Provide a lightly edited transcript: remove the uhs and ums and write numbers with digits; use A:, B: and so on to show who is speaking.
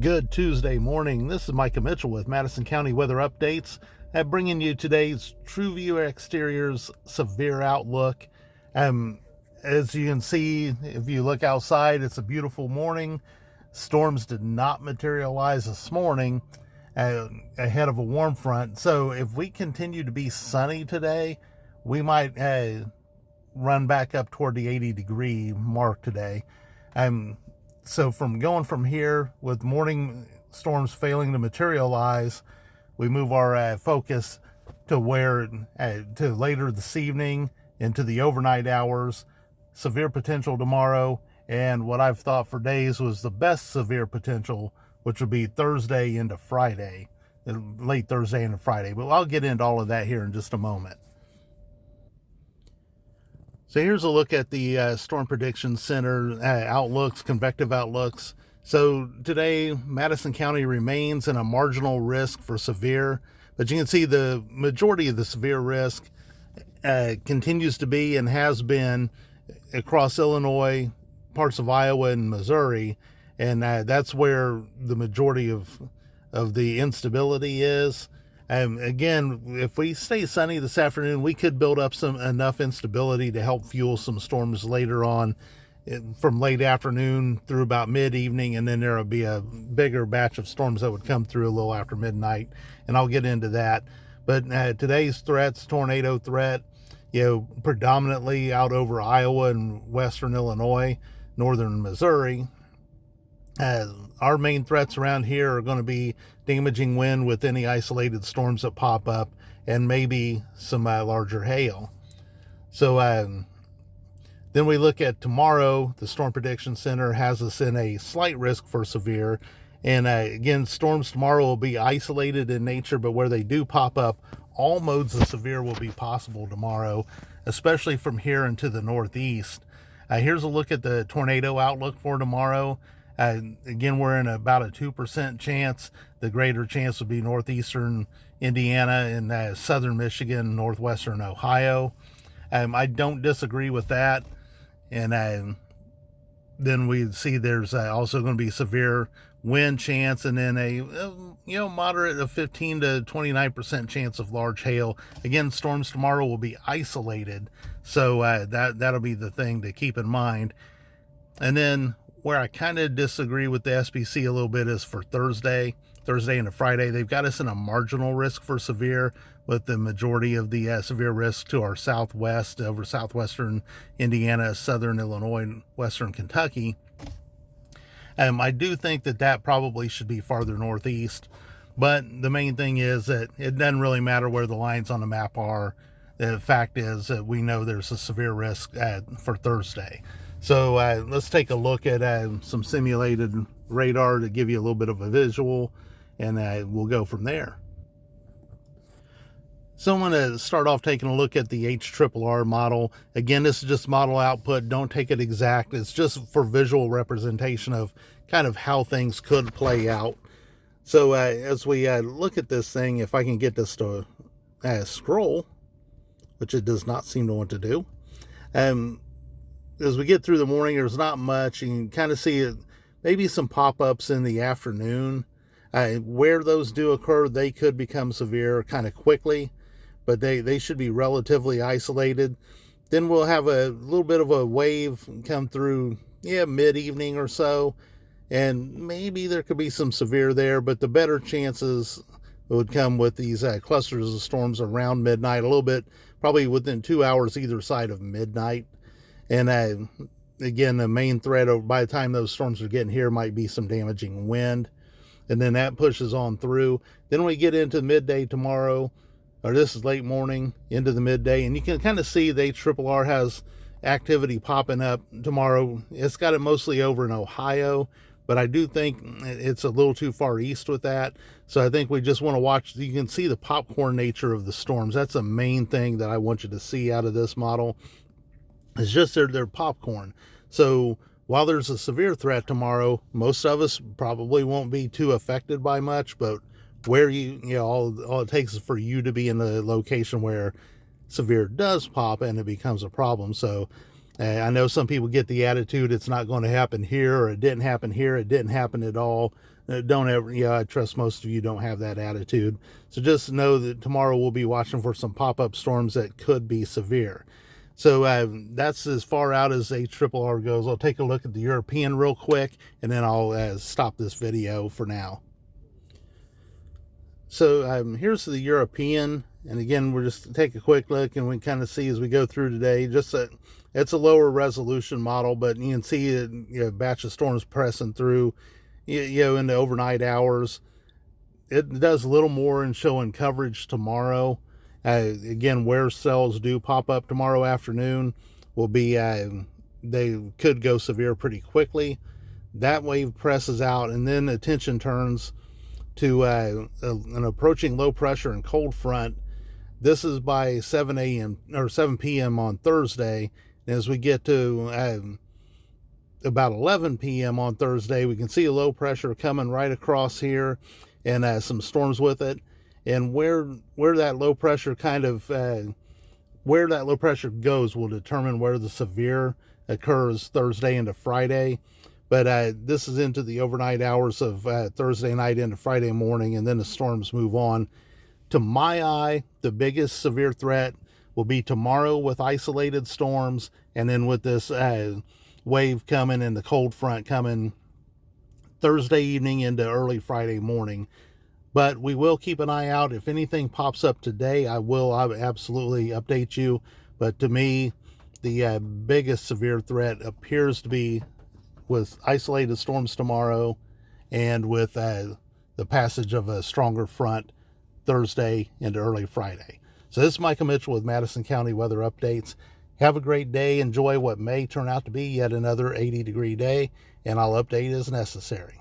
A: Good Tuesday morning. This is Micah Mitchell with Madison County Weather Updates, bringing you today's TrueView Exterior's severe outlook. Um, as you can see, if you look outside, it's a beautiful morning. Storms did not materialize this morning ahead of a warm front. So if we continue to be sunny today, we might run back up toward the 80-degree mark today. So from going from here, with morning storms failing to materialize, we move our focus to to later this evening into the overnight hours. Severe potential tomorrow, and what I've thought for days was the best severe potential, which would be Thursday into Friday, late Thursday into Friday. But I'll get into all of that here in just a moment. So here's a look at the Storm Prediction Center outlooks, convective outlooks. So today, Madison County remains in a marginal risk for severe, but you can see the majority of the severe risk continues to be and has been across Illinois, parts of Iowa and Missouri, and that's where the majority of the instability is. Again, if we stay sunny this afternoon, we could build up enough instability to help fuel some storms later on, from late afternoon through about mid-evening, and then there will be a bigger batch of storms that would come through a little after midnight, and I'll get into that. But today's threats, tornado threat, predominantly out over Iowa and western Illinois, northern Missouri. Our main threats around here are going to be damaging wind with any isolated storms that pop up, and maybe some larger hail. So then we look at tomorrow. The Storm Prediction Center has us in a slight risk for severe. And again, storms tomorrow will be isolated in nature, but where they do pop up, all modes of severe will be possible tomorrow, especially from here into the northeast. Here's a look at the tornado outlook for tomorrow. Again, we're in about a 2% chance. The greater chance would be northeastern Indiana and southern Michigan, northwestern Ohio. I don't disagree with that. And then we see there's also going to be severe wind chance, and then a moderate of 15 to 29% chance of large hail. Again, storms tomorrow will be isolated, so that'll be the thing to keep in mind. And then where I kind of disagree with the SPC a little bit is for Thursday into Friday. They've got us in a marginal risk for severe, with the majority of the severe risk to our southwest, over southwestern Indiana, southern Illinois, and western Kentucky. I do think that probably should be farther northeast, but the main thing is that it doesn't really matter where the lines on the map are. The fact is that we know there's a severe risk for Thursday. So let's take a look at some simulated radar to give you a little bit of a visual, and we'll go from there. So I'm going to start off taking a look at the HRRR model. Again, this is just model output. Don't take it exact. It's just for visual representation of kind of how things could play out. So as we look at this thing, if I can get this to scroll, which it does not seem to want to do, as we get through the morning, there's not much. You can kind of see maybe some pop-ups in the afternoon. Where those do occur, they could become severe kind of quickly, but they should be relatively isolated. Then we'll have a little bit of a wave come through, mid-evening or so, and maybe there could be some severe there, but the better chances would come with these clusters of storms around midnight, a little bit, probably within 2 hours either side of midnight. And again, the main threat by the time those storms are getting here might be some damaging wind. And then that pushes on through. Then we get into midday tomorrow, or this is late morning into the midday, and you can kind of see the HRRR has activity popping up tomorrow. It's got it mostly over in Ohio, but I do think it's a little too far east with that. So I think we just want to watch. You can see the popcorn nature of the storms. That's the main thing that I want you to see out of this model. It's just they're popcorn. So while there's a severe threat tomorrow, most of us probably won't be too affected by much, but where all it takes is for you to be in the location where severe does pop and it becomes a problem. So I know some people get the attitude it's not going to happen here, or it didn't happen here, it didn't happen at all. Don't ever, I trust most of you don't have that attitude. So just know that tomorrow we'll be watching for some pop-up storms that could be severe. So that's as far out as HRRR goes. I'll take a look at the European real quick, and then I'll stop this video for now. So here's the European, and again, we'll just take a quick look, and we kind of see as we go through today. It's a lower resolution model, but you can see a batch of storms pressing through, in the overnight hours. It does a little more in showing coverage tomorrow. Again, where cells do pop up tomorrow afternoon will be, they could go severe pretty quickly. That wave presses out, and then attention turns to an approaching low pressure and cold front. This is by 7 a.m. or 7 p.m. on Thursday. And as we get to about 11 p.m. on Thursday, we can see a low pressure coming right across here, and some storms with it. And where that low pressure where that low pressure goes will determine where the severe occurs Thursday into Friday. But this is into the overnight hours of Thursday night into Friday morning, and then the storms move on. To my eye, the biggest severe threat will be tomorrow with isolated storms, and then with this wave coming and the cold front coming Thursday evening into early Friday morning. But we will keep an eye out. If anything pops up today, I will absolutely update you. But to me, the biggest severe threat appears to be with isolated storms tomorrow, and with the passage of a stronger front Thursday into early Friday. So this is Michael Mitchell with Madison County Weather Updates. Have a great day. Enjoy what may turn out to be yet another 80-degree day, and I'll update as necessary.